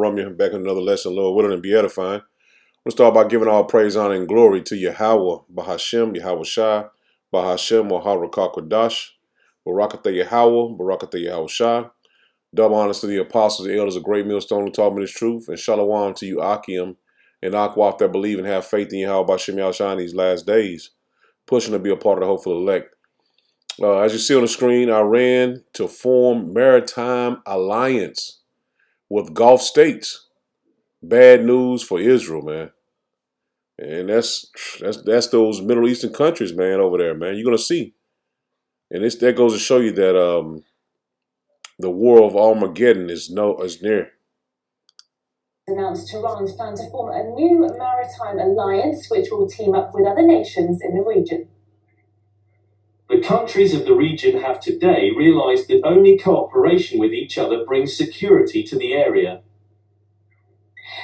Romeo, back in another lesson, Lord willing, and be edifying. We'll start by giving all praise, honor, and glory to Yahweh, Bahashem, Yahweh Shai, Bahashem, Kodash, Barakatha Yahweh, Barakatha Yahweh Shai. Double honors to the apostles and elders of Great Millstone who taught me this truth, and shalom to you, Akim, and Akwaf that believe and have faith in Yahweh Bashem Yahushua in these last days, pushing to be a part of the hopeful elect. As you see on the screen, Iran to form maritime alliance with Gulf states. Bad news for Israel, man. And that's those Middle Eastern countries, man, over there, man. You're gonna see, and that goes to show you that the war of Armageddon is near. Announced Tehran's plan to form a new maritime alliance, which will team up with other nations in the region. The countries of the region have today realized that only cooperation with each other brings security to the area.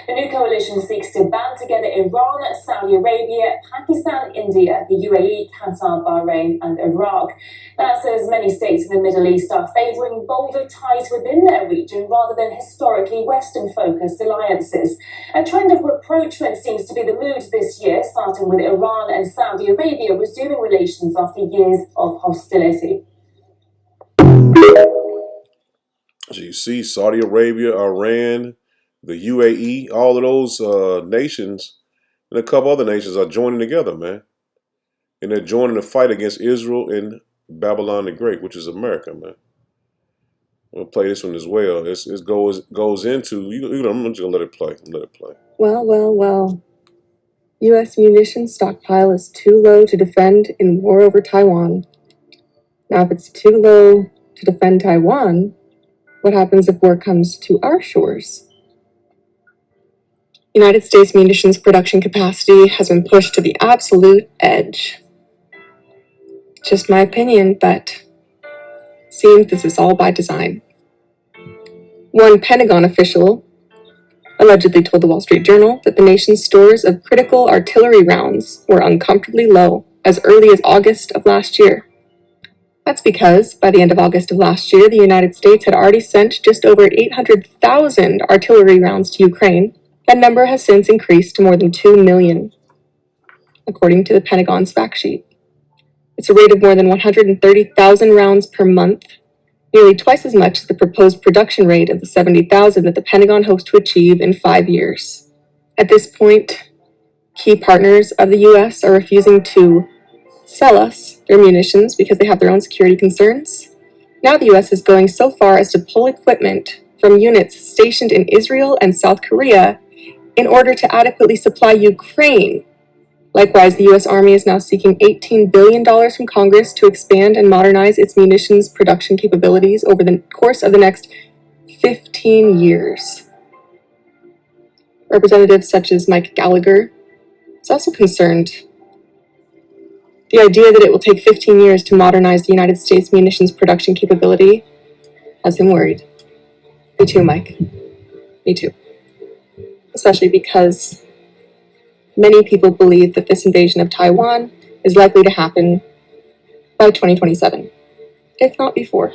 The new coalition seeks to band together Iran, Saudi Arabia, Pakistan, India, the UAE, Qatar, Bahrain, and Iraq. That's as many states in the Middle East are favouring bolder ties within their region rather than historically Western-focused alliances. A trend of rapprochement seems to be the mood this year, starting with Iran and Saudi Arabia resuming relations after years of hostility. So you see, Saudi Arabia, Iran, the UAE, all of those nations and a couple other nations are joining together, man. And they're joining the fight against Israel and Babylon the Great, which is America, man. I'm going to play this one as well. It goes into, I'm just going to let it play. Well. U.S. munitions stockpile is too low to defend in war over Taiwan. Now, if it's too low to defend Taiwan, what happens if war comes to our shores? United States munitions production capacity has been pushed to the absolute edge. Just my opinion, but it seems this is all by design. One Pentagon official allegedly told the Wall Street Journal that the nation's stores of critical artillery rounds were uncomfortably low as early as August of last year. That's because, by the end of August of last year, the United States had already sent just over 800,000 artillery rounds to Ukraine. That number has since increased to more than 2 million, according to the Pentagon's fact sheet. It's a rate of more than 130,000 rounds per month, nearly twice as much as the proposed production rate of the 70,000 that the Pentagon hopes to achieve in 5 years. At this point, key partners of the U.S. are refusing to sell us their munitions because they have their own security concerns. Now the U.S. is going so far as to pull equipment from units stationed in Israel and South Korea in order to adequately supply Ukraine. Likewise, the U.S. Army is now seeking $18 billion from Congress to expand and modernize its munitions production capabilities over the course of the next 15 years. Representatives such as Mike Gallagher is also concerned. The idea that it will take 15 years to modernize the United States munitions production capability has him worried. Me too, Mike. Me too. Especially because many people believe that this invasion of Taiwan is likely to happen by 2027, if not before.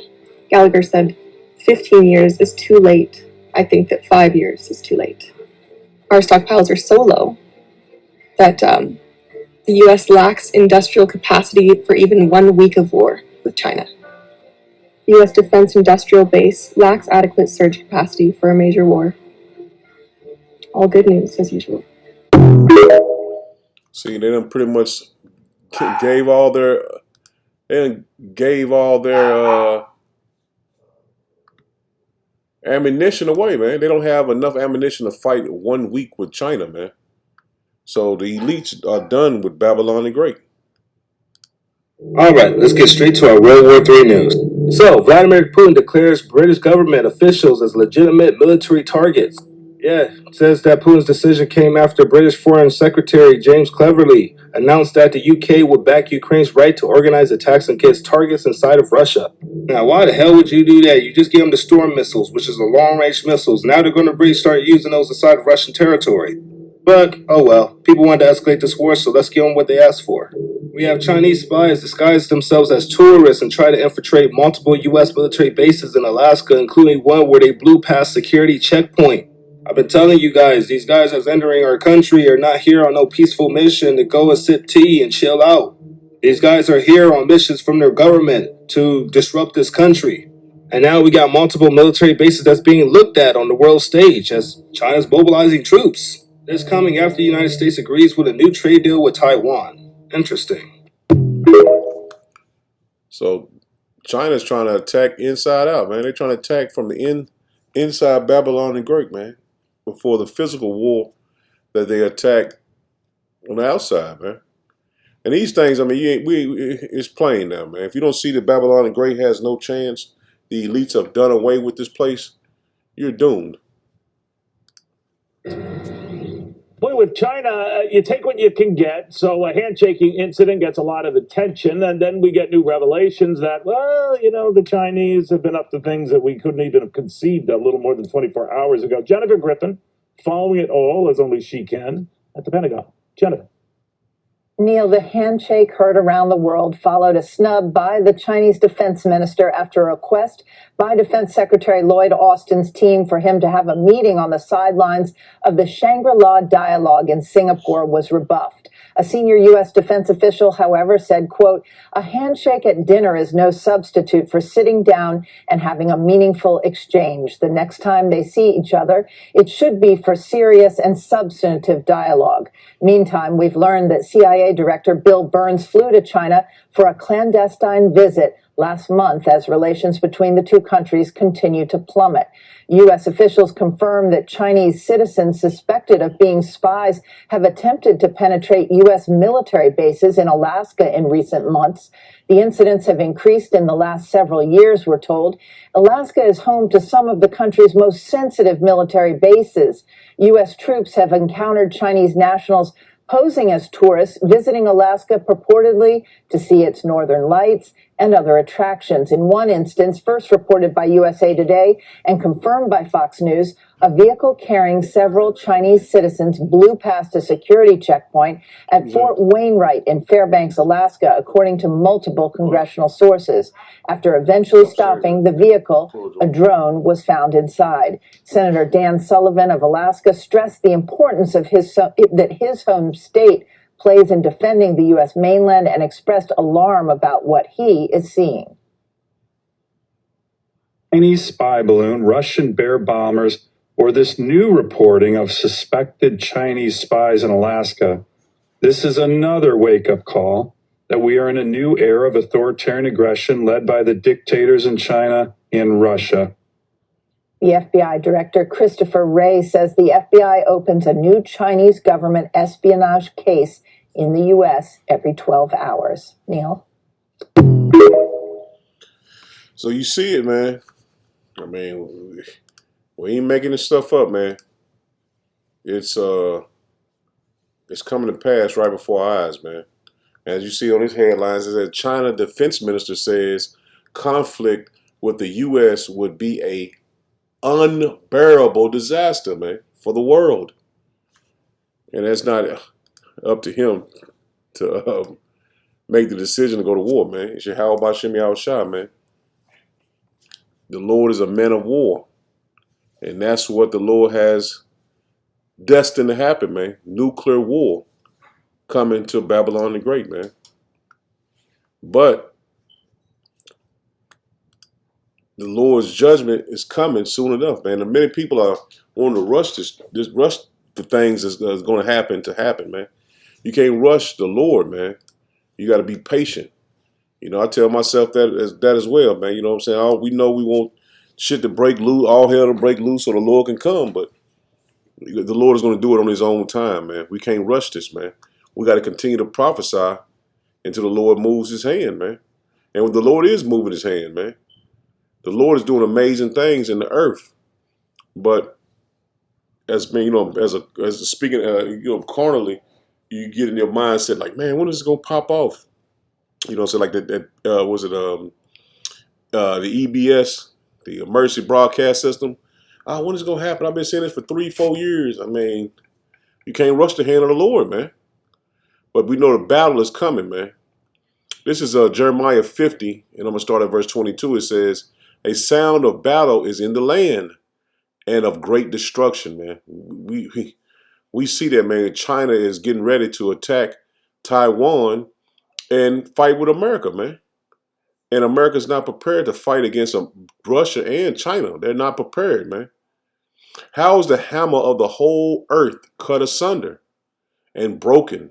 Gallagher said, 15 years is too late. I think that 5 years is too late. Our stockpiles are so low that the U.S. lacks industrial capacity for even 1 week of war with China. The U.S. Defense Industrial Base lacks adequate surge capacity for a major war. All good news, as usual. See, they done pretty much gave all their ammunition away, man. They don't have enough ammunition to fight 1 week with China, man. So the elites are done with Babylon the Great. All right, let's get straight to our World War III news. So, Vladimir Putin declares British government officials as legitimate military targets. Yeah, it says that Putin's decision came after British Foreign Secretary James Cleverly announced that the UK would back Ukraine's right to organize attacks against targets inside of Russia. Now, why the hell would you do that? You just give them the Storm missiles, which is the long-range missiles. Now they're going to start using those inside of Russian territory. But, oh well, people wanted to escalate this war, so let's give them what they asked for. We have Chinese spies disguise themselves as tourists and try to infiltrate multiple U.S. military bases in Alaska, including one where they blew past security checkpoint. I've been telling you guys, these guys that's entering our country are not here on no peaceful mission to go and sip tea and chill out. These guys are here on missions from their government to disrupt this country. And now we got multiple military bases that's being looked at on the world stage as China's mobilizing troops. This coming after the United States agrees with a new trade deal with Taiwan. Interesting. So China's trying to attack inside out, man. They're trying to attack from the inside Babylon the Great, man, before the physical war that they attack on the outside, man. And these things, I mean, it's plain now, man. If you don't see that Babylon the Great has no chance, the elites have done away with this place, you're doomed. Boy, with China, you take what you can get. So a handshaking incident gets a lot of attention, and then we get new revelations that, well, the Chinese have been up to things that we couldn't even have conceived a little more than 24 hours ago. Jennifer Griffin, following it all as only she can at the Pentagon. Jennifer. Neil, the handshake heard around the world followed a snub by the Chinese defense minister after a request by Defense Secretary Lloyd Austin's team for him to have a meeting on the sidelines of the Shangri-La dialogue in Singapore was rebuffed. A senior U.S. defense official, however, said, quote, "A handshake at dinner is no substitute for sitting down and having a meaningful exchange. The next time they see each other, it should be for serious and substantive dialogue." Meantime, we've learned that CIA Director Bill Burns flew to China for a clandestine visit last month as relations between the two countries continue to plummet. U.S. officials confirmed that Chinese citizens suspected of being spies have attempted to penetrate U.S. military bases in Alaska in recent months. The incidents have increased in the last several years, we're told. Alaska is home to some of the country's most sensitive military bases. U.S. troops have encountered Chinese nationals posing as tourists visiting Alaska purportedly to see its northern lights and other attractions. In one instance, first reported by USA Today and confirmed by Fox News, a vehicle carrying several Chinese citizens blew past a security checkpoint at Fort Wainwright in Fairbanks, Alaska, according to multiple congressional sources. After eventually stopping the vehicle, a drone was found inside. Senator Dan Sullivan of Alaska stressed the importance of that his home state plays in defending the U.S. mainland and expressed alarm about what he is seeing. Chinese spy balloon, Russian bear bombers, or this new reporting of suspected Chinese spies in Alaska. This is another wake-up call that we are in a new era of authoritarian aggression led by the dictators in China and Russia. The FBI Director Christopher Wray says the FBI opens a new Chinese government espionage case in the U.S. every 12 hours. Neil? So you see it, man. I mean, we ain't making this stuff up, man. It's coming to pass right before our eyes, man. As you see on these headlines, is that China defense minister says conflict with the U.S. would be a unbearable disaster, man, for the world. And that's not up to him to make the decision to go to war, man. It's Yahweh Ba'Shem Yahushua, man. The Lord is a man of war. And that's what the Lord has destined to happen, man. Nuclear war coming to Babylon the Great, man. But the Lord's judgment is coming soon enough, man. And many people are wanting to rush rush the things that's going to happen, man. You can't rush the Lord, man. You got to be patient. I tell myself that as well, man. You know what I'm saying? We know we want shit to break loose, all hell to break loose so the Lord can come, but the Lord is going to do it on his own time, man. We can't rush this, man. We got to continue to prophesy until the Lord moves his hand, man. And the Lord is moving his hand, man. The Lord is doing amazing things in the earth. But as speaking, carnally, you get in your mindset like, man, when is this gonna pop off? So like the EBS, the Emergency Broadcast System. When is it gonna happen? I've been saying this for 3-4 years. I mean, you can't rush the hand of the Lord, man. But we know the battle is coming, man. This is Jeremiah 50, and I'm gonna start at verse 22. It says, "A sound of battle is in the land, and of great destruction, man. We see that, man. China is getting ready to attack Taiwan and fight with America, man. And America's not prepared to fight against Russia and China. They're not prepared, man. How is the hammer of the whole earth cut asunder and broken?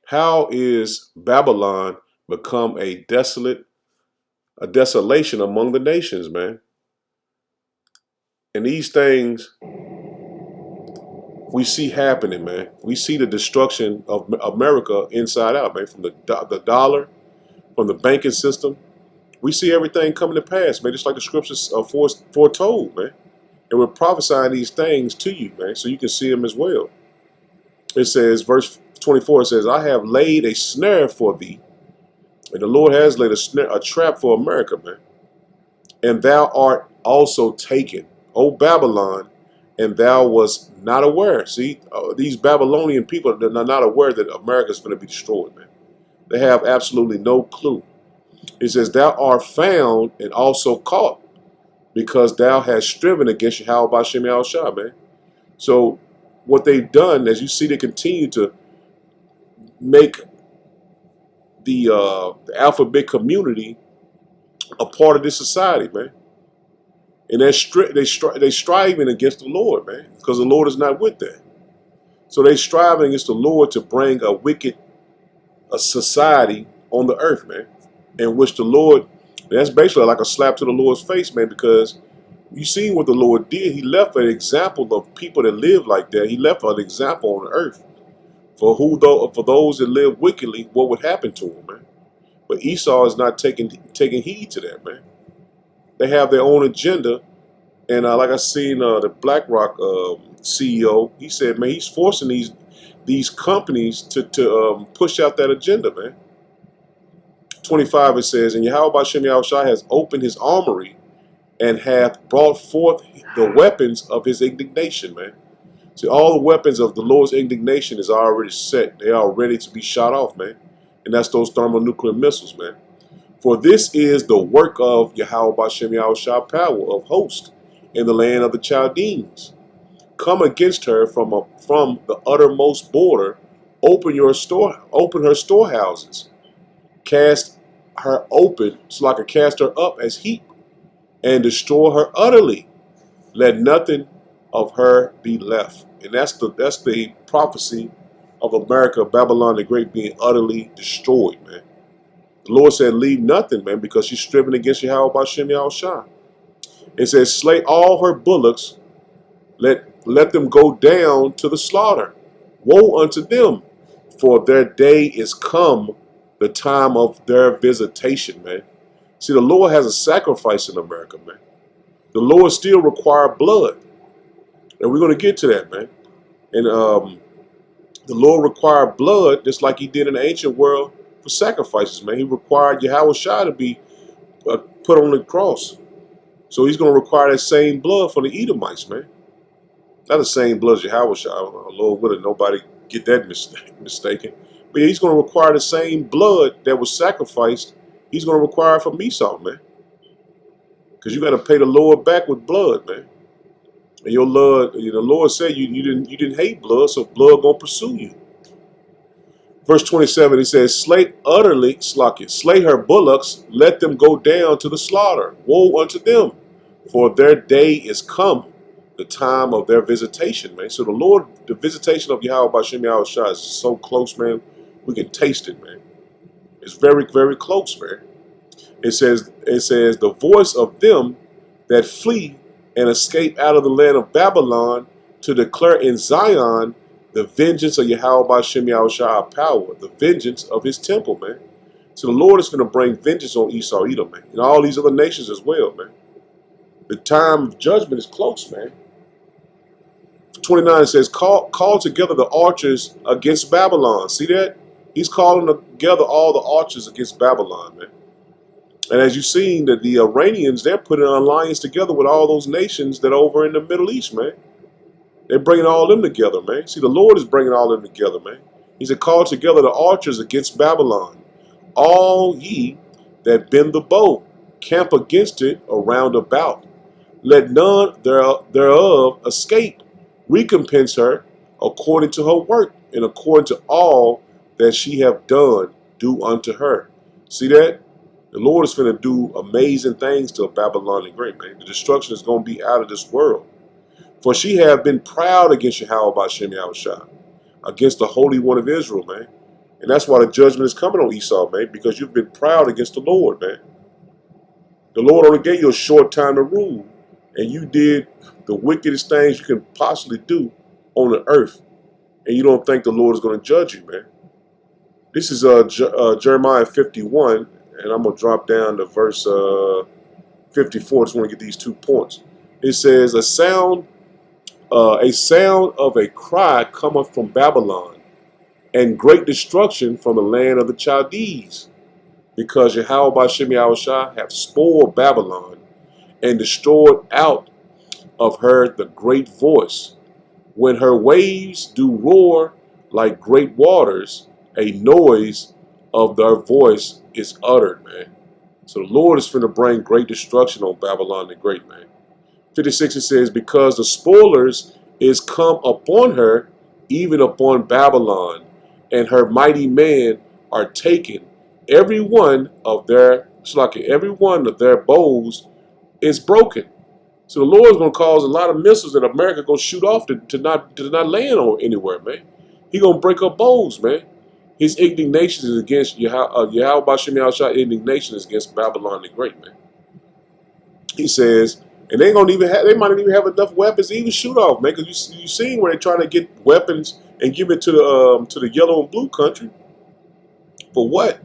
How is Babylon become a desolation among the nations, man? And these things we see happening, man. We see the destruction of America inside out, man, from the dollar, from the banking system. We see everything coming to pass, man, just like the scriptures are foretold, man. And we're prophesying these things to you, man, so you can see them as well. It says, verse 24, it says, I have laid a snare for thee, and the Lord has laid a trap for America, man. And thou art also taken, O Babylon, and thou was not aware. See, these Babylonian people are not aware that America is going to be destroyed, man. They have absolutely no clue. It says, thou art found and also caught, because thou hast striven against Yahweh B'Shem Yahushua, man. So what they've done, as you see, they continue to make the alphabet community a part of this society, man. And they're striving against the Lord, man, because the Lord is not with them. So they're striving against the Lord to bring a society on the earth, man, in which the Lord, that's basically like a slap to the Lord's face, man, because you see what the Lord did. He left an example of people that live like that. He left an example on the earth for those that live wickedly, what would happen to them, man. But Esau is not taking heed to that, man. They have their own agenda. And like I seen the BlackRock CEO, he said, man, he's forcing these companies to push out that agenda, man. 25, it says, and Yahweh B'Shem Yahushua has opened his armory and hath brought forth the weapons of his indignation, man. See, all the weapons of the Lord's indignation is already set. They are ready to be shot off, man. And that's those thermonuclear missiles, man. For this is the work of Yahweh B'Shem Yahushua, power of hosts in the land of the Chaldeans. Come against her from the uttermost border. Open her storehouses. Cast her open, so I can cast her up as heap, and destroy her utterly. Let nothing of her be left. And that's the prophecy of America, Babylon the Great, being utterly destroyed, man. The Lord said, leave nothing, man, because she's striven against Yahweh B'Shem Yahushua. It says, slay all her bullocks, let them go down to the slaughter. Woe unto them, for their day is come, the time of their visitation, man. See, the Lord has a sacrifice in America, man. The Lord still requires blood. And we're going to get to that, man. And the Lord required blood, just like he did in the ancient world for sacrifices, man. He required Yahushua to be put on the cross. So he's going to require that same blood for the Edomites, man. Not the same blood as Yahushua. Lord willing, nobody get that mistaken. But yeah, he's going to require the same blood that was sacrificed. He's going to require from Esau, man. Because you got to pay the Lord back with blood, man. And your Lord, the Lord said you didn't hate blood, so blood gonna pursue you. Verse 27, he says, slay her bullocks, let them go down to the slaughter. Woe unto them, for their day is come, the time of their visitation, man. So the visitation of Yahweh B'Shem Yahushua is so close, man. We can taste it, man. It's very, very close, man. It says the voice of them that flee and escape out of the land of Babylon, to declare in Zion the vengeance of Yahweh B'Shem Yahushua power, the vengeance of his temple, man. So the Lord is going to bring vengeance on Esau, Edom, man, and all these other nations as well, man. The time of judgment is close, man. 29 says, call together the archers against Babylon. See that? He's calling together all the archers against Babylon, man. And as you've seen, that the Iranians, they're putting an alliance together with all those nations that are over in the Middle East, man. They're bringing all them together, man. See, the Lord is bringing all them together, man. He said, call together the archers against Babylon. All ye that bend the bow, camp against it around about. let none thereof escape. Recompense her according to her work and according to all that she have done, do unto her. See that? The Lord is finna do amazing things to Babylon the Great, man. The destruction is going to be out of this world. For she have been proud against Yahweh Ba'Shem Yahushua, against the Holy One of Israel, man. And that's why the judgment is coming on Esau, man, because you've been proud against the Lord, man. The Lord only gave you a short time to rule, and you did the wickedest things you can possibly do on the earth, and you don't think the Lord is going to judge you, man. This is Jeremiah 51, and I'm going to drop down to verse 54. I just want to get these 2 points. It says, a sound of a cry cometh from Babylon, and great destruction from the land of the Chaldees, because Yahweh Ba'Shem Yahushua hath spoiled Babylon, and destroyed out of her the great voice. When her waves do roar like great waters, a noise of their voice is uttered, man. So the Lord is finna bring great destruction on Babylon the Great, man. 56, it says, because the spoilers is come upon her, even upon Babylon, and her mighty men are taken. Every one of their bows is broken. So the Lord's gonna cause a lot of missiles that America gonna shoot off to not land on anywhere, man. He gonna break up bows, man. His indignation is against Yahweh Ba'Shem Yahushua. Indignation is against Babylon the Great, man. He says, and they might not even have enough weapons to even shoot off, man. Because you seen where they're trying to get weapons and give it to the yellow and blue country. For what?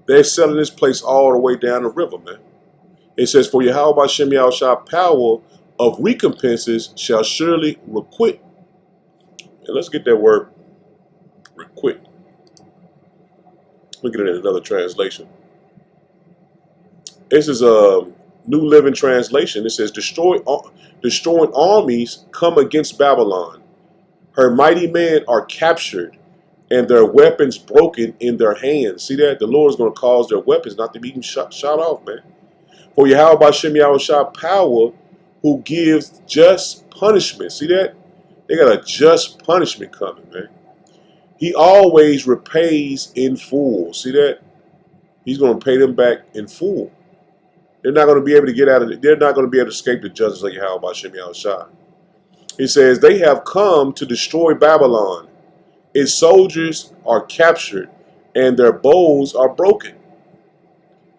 They're selling this place all the way down the river, man. It says, for Yahweh Ba'Shem Yahushua power of recompenses shall surely requite. And let's get that word requite. Look at it in another translation. This is a New Living Translation. It says, destroying armies come against Babylon. Her mighty men are captured, and their weapons broken in their hands. See that? The Lord is going to cause their weapons not to be even shot off, man. For Yahweh Ba'Shem Yahushua power, who gives just punishment. See that? They got a just punishment coming, man. He always repays in full. See that? He's going to pay them back in full. They're not going to be able to get out of it. They're not going to be able to escape the judgments of Yahweh Ba'Shem Yahushua. He says, they have come to destroy Babylon. Its soldiers are captured, and their bows are broken.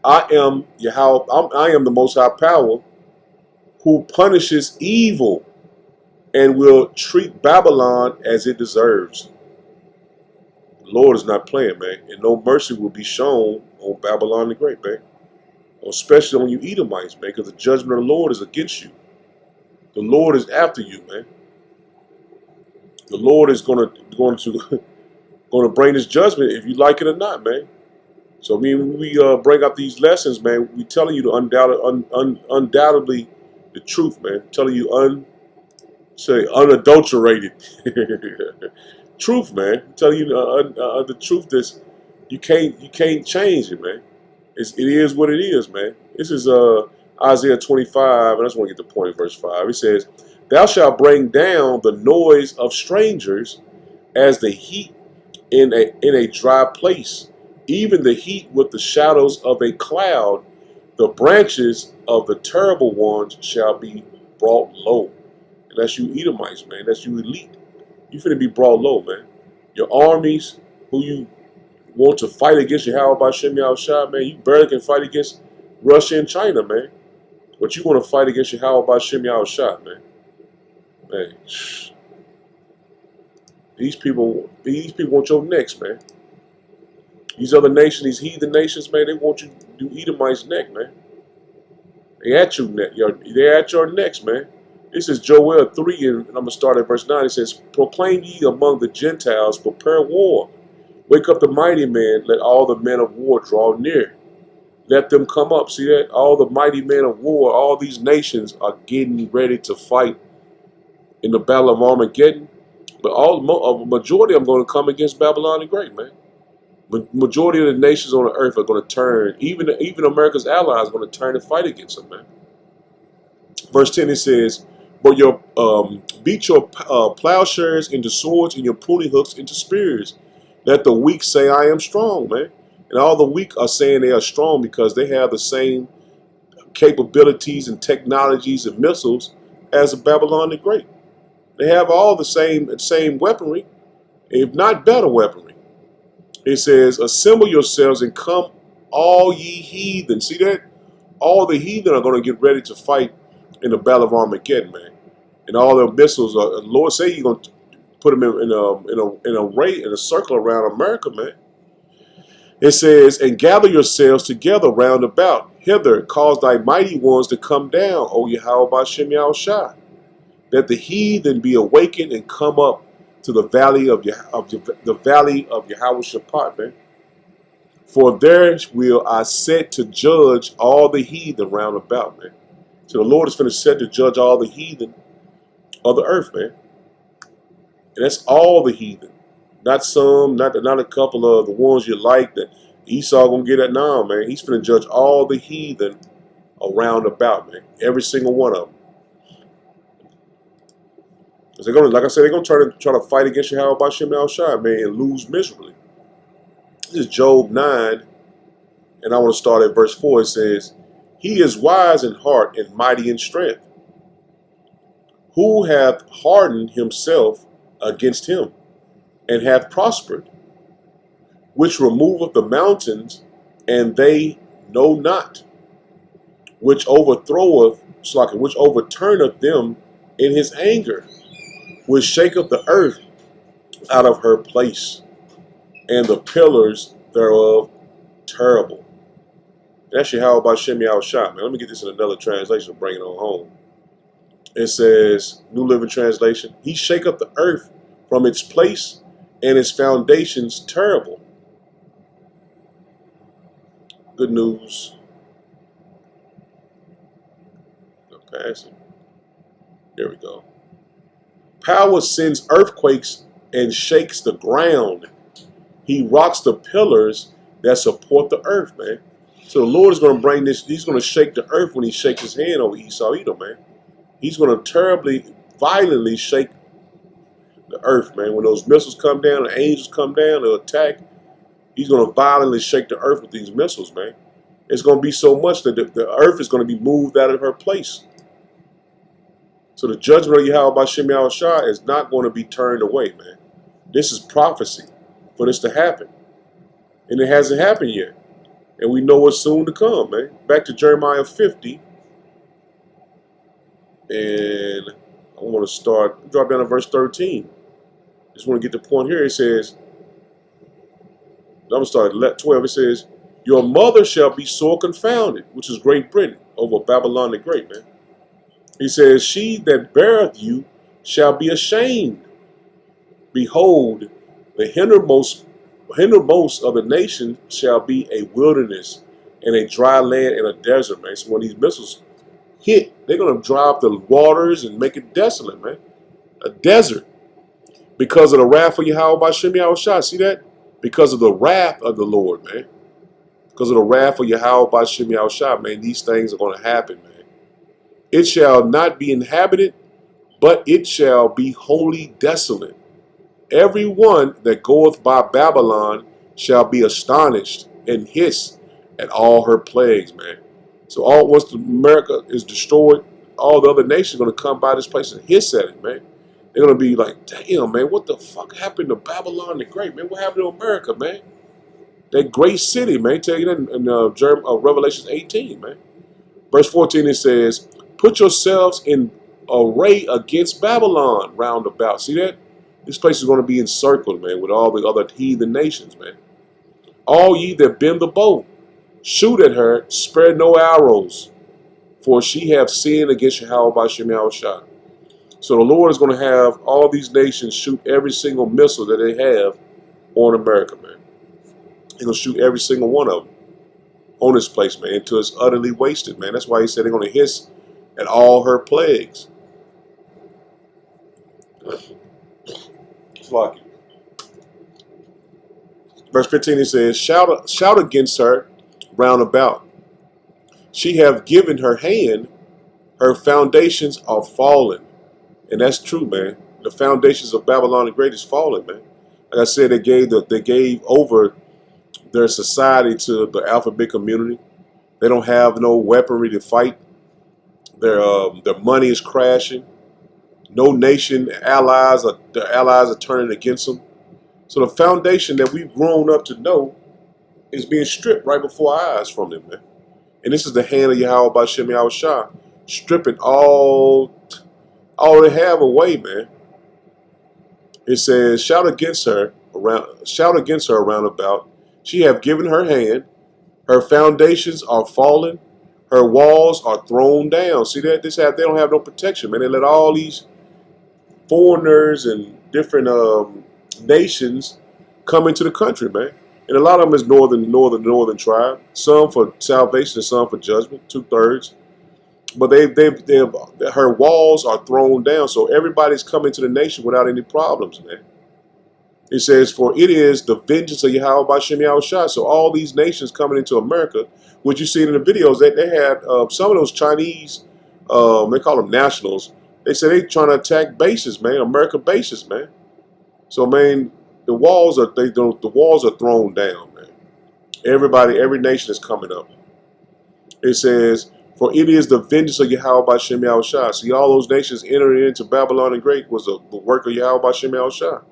I am the Most High Power, who punishes evil and will treat Babylon as it deserves. The Lord is not playing, man, and no mercy will be shown on Babylon the Great, man. Especially on you Edomites, man, because the judgment of the Lord is against you. The Lord is after you, man. The Lord is going to bring this judgment, if you like it or not, man. So I mean, when we bring up these lessons, man, we telling you the undoubtedly the truth, man. Telling you unadulterated truth, man. Telling you the truth that you can't change it, man. It is what it is, man. This is Isaiah 25, and I just want to get the point in verse 5. It says, thou shalt bring down the noise of strangers as the heat in a dry place, even the heat with the shadows of a cloud. The branches of the terrible ones shall be brought low. And that's you Edomites, man. That's you elite. You finna be brought low, man. Your armies, who you want to fight against Yahweh Ba'Shem Yahushua, man, you barely can fight against Russia and China, man. But you want to fight against Yahweh Ba'Shem Yahushua, man. Man, these people want your necks, man. These other nations, these heathen nations, man, they want you Edomites' neck, man. They at your neck. They're at your necks, man. This is Joel 3, and I'm going to start at verse 9. It says, proclaim ye among the Gentiles, prepare war. Wake up the mighty men, let all the men of war draw near. Let them come up. See that? All the mighty men of war, all these nations are getting ready to fight in the battle of Armageddon. But a majority of them are going to come against Babylon the Great, man. Majority of the nations on the earth are going to turn. Even America's allies are going to turn and fight against them, man. Verse 10 it says, but your beat your plowshares into swords and your pruning hooks into spears. Let the weak say, I am strong, man. And all the weak are saying they are strong because they have the same capabilities and technologies and missiles as Babylon the Great. They have all the same weaponry, if not better weaponry. It says, assemble yourselves and come, all ye heathen. See that? All the heathen are going to get ready to fight in the Battle of Armageddon, man. And all their missiles are, Lord say you're going to put them in a circle around America, man. It says, and gather yourselves together round about. Hither, cause thy mighty ones to come down, O Yahweh Ba'Shem Yahushua. That the heathen be awakened and come up to the valley of the valley of Yahweh Shaphat, man. For there will I set to judge all the heathen round about, man. So the Lord is going to set to judge all the heathen of the earth, man. And that's all the heathen. Not some, not a couple of the ones you like that Esau gonna get at now, man. He's going to judge all the heathen around about, man. Every single one of them. Because they're going to, like I said, they're going to try to fight against Yahweh Ba'Shem Yahushua, man, and lose miserably. This is Job 9, and I want to start at verse 4. It says, he is wise in heart and mighty in strength. Who hath hardened himself against him, and hath prospered? Which removeth the mountains, and they know not. Which overthroweth, which overturneth them in his anger. Which shaketh the earth out of her place, and the pillars thereof terrible. That's Yahweh Ba'Shem Yahushua, man. Let me get this in another translation, bring it on home. It says, New Living Translation, he shaketh the earth from its place, and its foundations terrible. Good news. Passing. There we go. Power sends earthquakes and shakes the ground. He rocks the pillars that support the earth, man. So the Lord is going to bring this. He's going to shake the earth when he shakes his hand over Esau Edom, man. He's going to terribly, violently shake the earth, man. When those missiles come down, the angels come down to attack, he's going to violently shake the earth with these missiles, man. It's going to be so much that the earth is going to be moved out of her place. So the judgment of Yahweh Ba'Shem Yahushua is not going to be turned away, man. This is prophecy for this to happen. And it hasn't happened yet. And we know what's soon to come, man. Back to Jeremiah 50. And I want to drop down to verse 13. Just want to get the point here. It says, I'm going to start at 12. It says, your mother shall be sore confounded, which is Great Britain, over Babylon the Great, man. He says, she that beareth you shall be ashamed. Behold, the hindermost of the nation shall be a wilderness and a dry land and a desert, man. So when these missiles hit, they're going to dry up the waters and make it desolate, man. A desert. Because of the wrath of Yahweh Ba'Shem Yahushua. See that? Because of the wrath of the Lord, man. Because of the wrath of Yahweh Ba'Shem Yahushua, man, these things are going to happen, man. It shall not be inhabited, but it shall be wholly desolate. Every one that goeth by Babylon shall be astonished and hiss at all her plagues, man. So once America is destroyed, all the other nations are going to come by this place and hiss at it, man. They're going to be like, damn, man, what the fuck happened to Babylon the Great, man? What happened to America, man? That great city, man. Tell you that in Revelation 18, man. Verse 14, it says, put yourselves in array against Babylon round about. See that? This place is going to be encircled, man, with all the other heathen nations, man. All ye that bend the bow, shoot at her, spare no arrows, for she have sinned against Yahweh Ba'Shem Yahushua. So the Lord is going to have all these nations shoot every single missile that they have on America, man. He's going to shoot every single one of them on this place, man, until it's utterly wasted, man. That's why he said they're going to hiss at all her plagues. It's lucky. Verse 15, it says, shout against her round about. She have given her hand, Her foundations are fallen. And that's true, man. The foundations of Babylon the Great is fallen, man. Like I said, they gave over their society to the alphabet community. They don't have no weaponry to fight. Their money is crashing. No nation their allies are turning against them. So the foundation that we've grown up to know is being stripped right before our eyes from them, man. And this is the hand of Yahweh B'Shem Yahushua, stripping all they have away, man. It says, shout against her around about. She have given her hand, her foundations are fallen, her walls are thrown down. See that? They don't have no protection, man. They let all these foreigners and different nations come into the country, man. And a lot of them is northern tribe. Some for salvation and some for judgment, 2/3. But her walls are thrown down, so everybody's coming to the nation without any problems, man. It says, for it is the vengeance of Yahweh B'Shem Yahushua. So all these nations coming into America, what you see in the videos, they had some of those Chinese, they call them nationals. They say they trying to attack bases, man, American bases, man. So, man, the walls are thrown down, man. Every nation is coming up. It says, for it is the vengeance of Yahweh B'Shem Yahushua. See, all those nations entering into Babylon the Great was the work of Yahweh B'Shem Yahushua.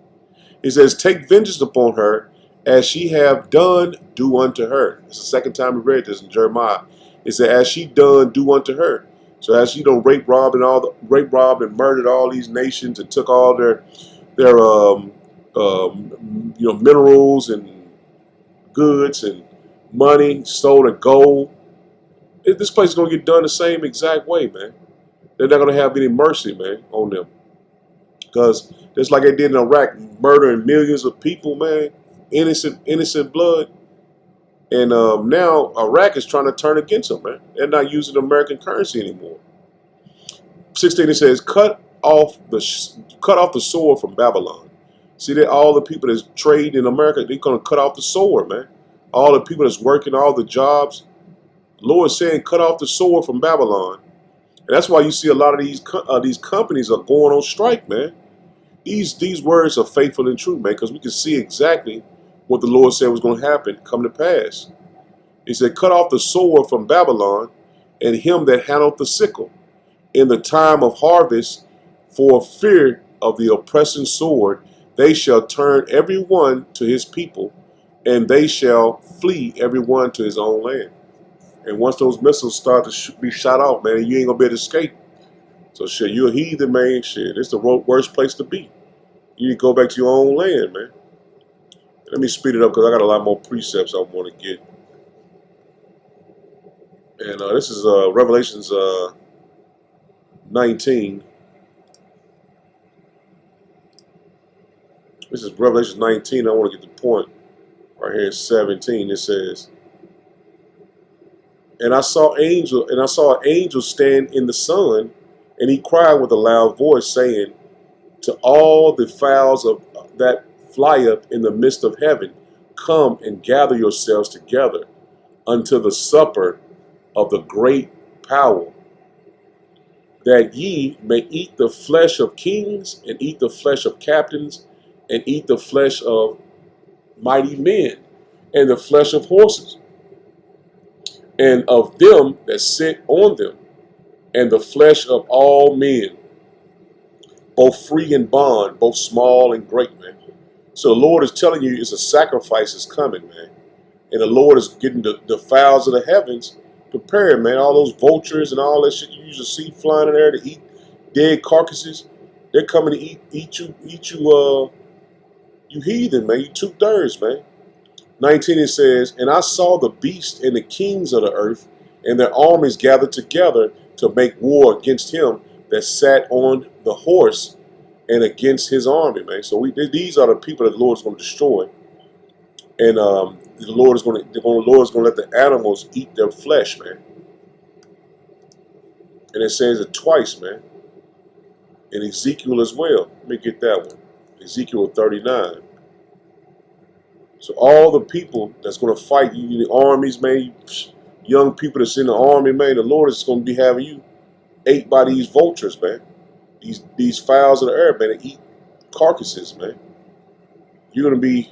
He says, take vengeance upon her, as she have done, do unto her. It's the second time we read this in Jeremiah. It said, as she done, do unto her. So as she done rape, robbed, and murdered all these nations and took all their minerals and goods and money, stole their gold. This place is gonna get done the same exact way, man. They're not gonna have any mercy, man, on them. Because just like they did in Iraq, murdering millions of people, man, innocent blood. And now Iraq is trying to turn against them, man. They're not using American currency anymore. 16, it says, cut off the sword from Babylon. See that all the people that's trading in America, they're gonna cut off the sword, man. All the people that's working, all the jobs. The Lord is saying, cut off the sword from Babylon. And that's why you see a lot of these companies are going on strike, man. These words are faithful and true, man, because we can see exactly what the Lord said was going to happen, come to pass. He said, cut off the sword from Babylon, and him that handleth the sickle in the time of harvest, for fear of the oppressing sword. They shall turn every one to his people, and they shall flee every one to his own land. And once those missiles start to be shot off, man, you ain't gonna be able to escape. So shit, you're a heathen, man. Shit, it's the worst place to be. You need to go back to your own land, man. Let me speed it up because I got a lot more precepts I want to get. And this is Revelations 19. This is Revelation 19. I want to get the point right here in 17. It says, And I saw an angel stand in the sun, and he cried with a loud voice, saying, to all the fowls that fly up in the midst of heaven, come and gather yourselves together unto the supper of the great power, that ye may eat the flesh of kings, and eat the flesh of captains, and eat the flesh of mighty men, and the flesh of horses, and of them that sit on them, and the flesh of all men, both free and bond, both small and great, man. So the Lord is telling you it's a sacrifice is coming, man. And the Lord is getting the fowls of the heavens prepared, man. All those vultures and all that shit you usually see flying in there to eat dead carcasses, they're coming to eat you, you heathen, man. You 2/3, man. 19, it says, and I saw the beast and the kings of the earth and their armies gathered together to make war against him that sat on the horse and against his army, man. So these are the people that the Lord is going to destroy. And the Lord is going to let the animals eat their flesh, man. And it says it twice, man. In Ezekiel as well. Let me get that one. Ezekiel 39. So all the people that's going to fight you in the armies, man, young people that's in the army, man, the Lord is going to be having you ate by these vultures, man. These fowls of the air, man, they eat carcasses, man. You're gonna be,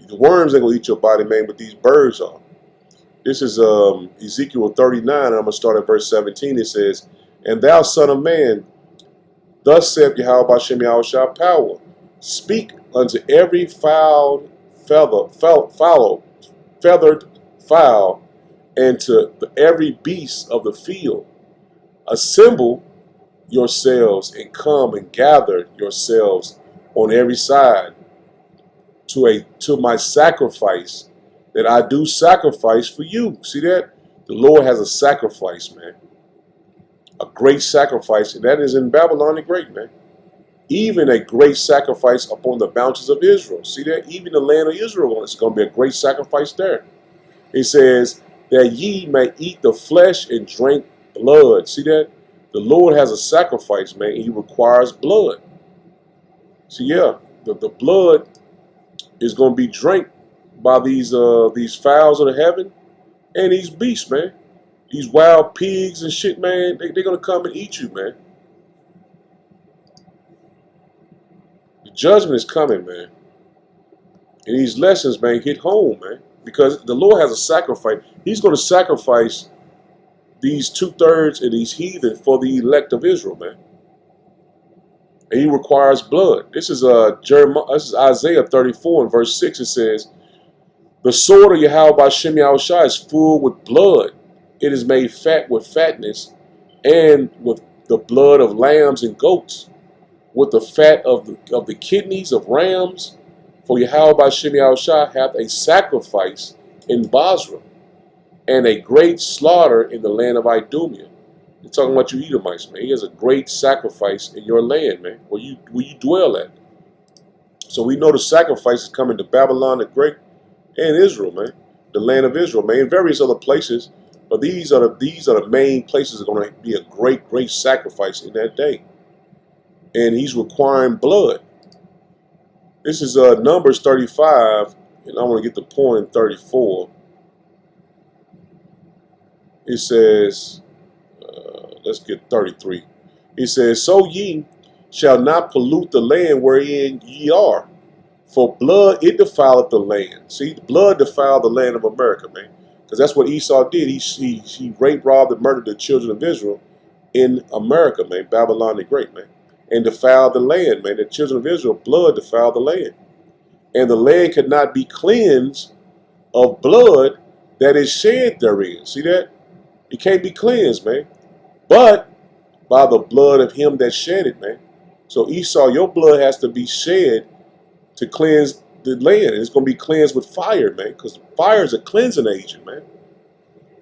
the worms ain't gonna eat your body, man, but these birds are. This is Ezekiel 39, and I'm gonna start at verse 17. It says, "And thou son of man, thus saith Yahweh B'Shem Yahushua power, speak unto every feathered fowl, and to every beast of the field, assemble yourselves and come and gather yourselves on every side to my sacrifice that I do sacrifice for you." See that? The Lord has a sacrifice, man. A great sacrifice, and that is in Babylon the Great, man. Even a great sacrifice upon the mountains of Israel. See that? Even the land of Israel is going to be a great sacrifice there. It says that ye may eat the flesh and drink blood. See that? The Lord has a sacrifice, man, and he requires blood. See, yeah, the blood is going to be drank by these fowls of the heaven and these beasts, man. These wild pigs and shit, man, they're going to come and eat you, man. The judgment is coming, man. And these lessons, man, hit home, man. Because the Lord has a sacrifice. He's going to sacrifice these 2/3 of these heathen for the elect of Israel, man. And he requires blood. This is Isaiah 34 and verse 6. It says, "The sword of Yahweh B'Shem Yahushua is full with blood. It is made fat with fatness, and with the blood of lambs and goats, with the fat of the kidneys of rams. For Yahweh B'Shem Yahushua hath a sacrifice in Basra, and a great slaughter in the land of Idumea." You're talking about you Edomites, man. He has a great sacrifice in your land, man, where you dwell at. So we know the sacrifice is coming to Babylon the Great and Israel, man, the land of Israel, man, and various other places. But these are the main places that are going to be a great sacrifice in that day. And he's requiring blood. This is Numbers 35, and I want to get the point in 34. It says, let's get 33. It says, "So ye shall not pollute the land wherein ye are, for blood it defileth the land." See, blood defiled the land of America, man. Because that's what Esau did. He raped, robbed, and murdered the children of Israel in America, man. Babylon the Great, man. And defiled the land, man. The children of Israel, blood defiled the land. And the land could not be cleansed of blood that is shed therein. See that? It can't be cleansed, man. But by the blood of him that shed it, man. So Esau, your blood has to be shed to cleanse the land. It's going to be cleansed with fire, man, because fire is a cleansing agent, man.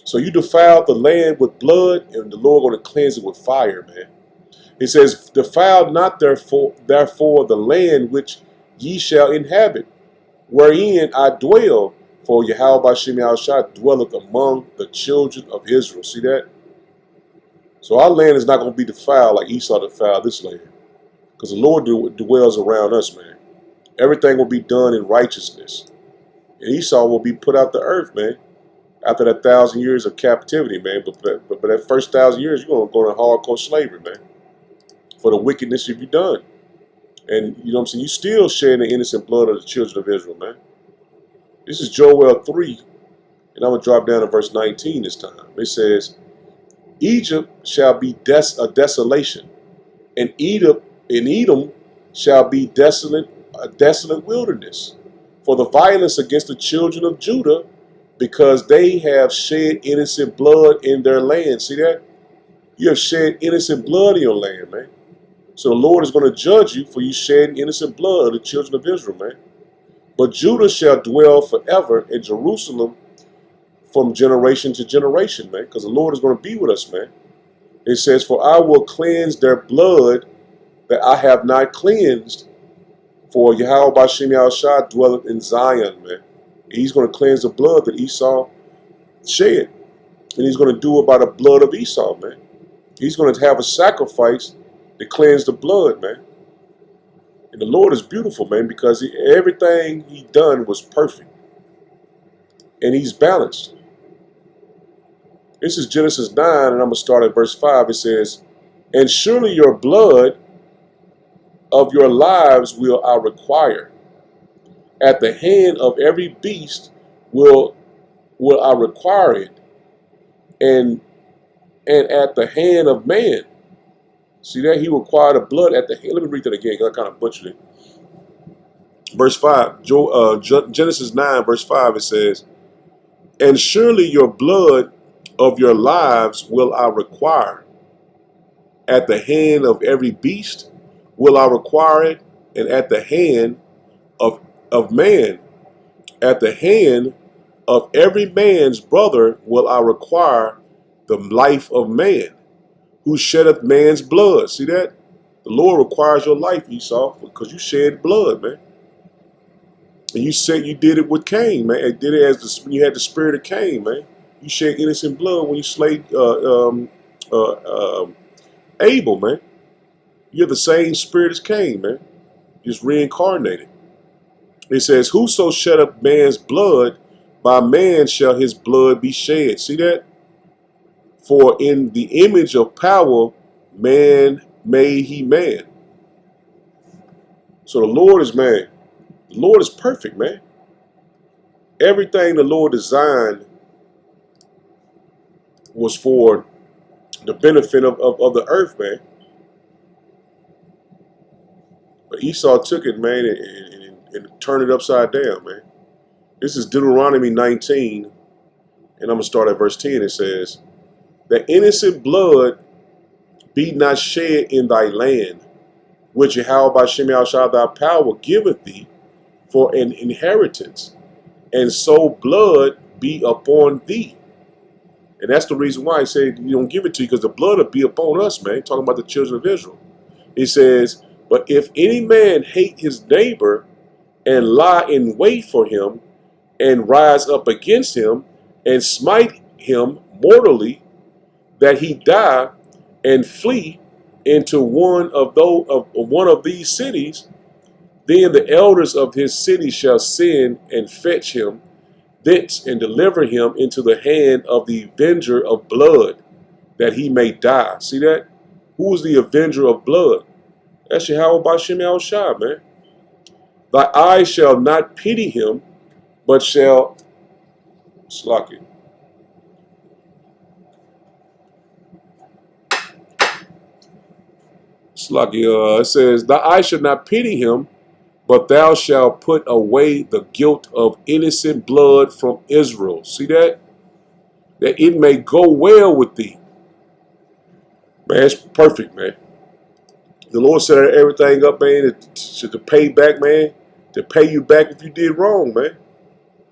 So you defile the land with blood, and the Lord going to cleanse it with fire, man. It says, "Defile not therefore the land which ye shall inhabit, wherein I dwell, for Yahweh B'Shem Yahushua dwelleth among the children of Israel." See that? So our land is not going to be defiled like Esau defiled this land, because the Lord dwells around us, man. Everything will be done in righteousness. And Esau will be put out the earth, man, after that 1,000 years of captivity, man. But that first 1,000 years, you're going to go into hardcore slavery, man, for the wickedness you've done. And, you know what I'm saying, you still shedding the innocent blood of the children of Israel, man. This is Joel 3, and I'm going to drop down to verse 19 this time. It says, "Egypt shall be a desolation, and Edom shall be a desolate wilderness, for the violence against the children of Judah, because they have shed innocent blood in their land." See that? You have shed innocent blood in your land, man. So the Lord is going to judge you for you shedding innocent blood of the children of Israel, man. "But Judah shall dwell forever, in Jerusalem from generation to generation," man, because the Lord is going to be with us, man. It says, "For I will cleanse their blood that I have not cleansed, for Yahweh B'Shem Yahushua dwelleth in Zion," man. And he's going to cleanse the blood that Esau shed. And he's going to do it by the blood of Esau, man. He's going to have a sacrifice to cleanse the blood, man. And the Lord is beautiful, man, because everything he done was perfect. And he's balanced. This is Genesis 9, and I'm going to start at verse 5. It says, and surely your blood of your lives will I require. At the hand of every beast will I require it, and at the hand of man. See that? He required the blood at the hand. Let me read that again, because I kind of butchered it. Verse 5, Genesis 9, verse 5, it says, and surely your blood of your lives will I require. At the hand of every beast will I require it, and at the hand of man, at the hand of every man's brother will I require the life of man, who sheddeth man's blood. See that? The Lord requires your life, Esau, because you shed blood, man. And you said you did it with Cain, man. You did it when you had the spirit of Cain, man. You shed innocent blood when you slayed Abel, man. You have the same spirit as Cain, man. Just reincarnated. It says, whoso sheddeth man's blood, by man shall his blood be shed. See that? For in the image of power, man made he man. So the Lord is man. The Lord is perfect, man. Everything the Lord designed was for the benefit of the earth, man. But Esau took it, man, and turned it upside down, man. This is Deuteronomy 19, and I'm going to start at verse 10. It says, the innocent blood be not shed in thy land, which Yahweh by Shem Yahshua thy power giveth thee for an inheritance, and so blood be upon thee. And that's the reason why he said you don't give it to you, because the blood will be upon us, man. Talking about the children of Israel. He says, but if any man hate his neighbor and lie in wait for him and rise up against him and smite him mortally, that he die and flee into one of these cities, then the elders of his city shall send and fetch him thence and deliver him into the hand of the avenger of blood, that he may die. See that? Who is the avenger of blood? That's Yahweh B'Shem Yahushua, man. Thy eye shall not pity him, but shall slack it. It says, thy eye shall not pity him, but thou shalt put away the guilt of innocent blood from Israel. See that? That it may go well with thee. Man, it's perfect, man. The Lord set everything up, man, to pay back, man, to pay you back if you did wrong, man.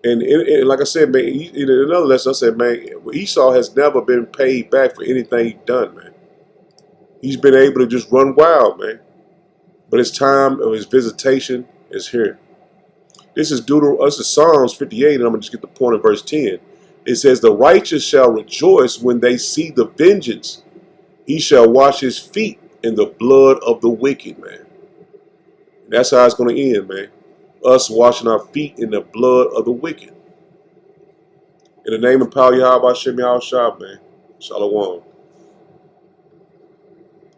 And like I said, man, in another lesson, I said, man, Esau has never been paid back for anything he's done, man. He's been able to just run wild, man. But his time of his visitation is here. This is Psalms 58, and I'm going to just get the point of verse 10. It says, the righteous shall rejoice when they see the vengeance. He shall wash his feet in the blood of the wicked, man. And that's how it's going to end, man. Us washing our feet in the blood of the wicked. In the name and power of Yahweh B'Shem Yahushua, man. Shalom.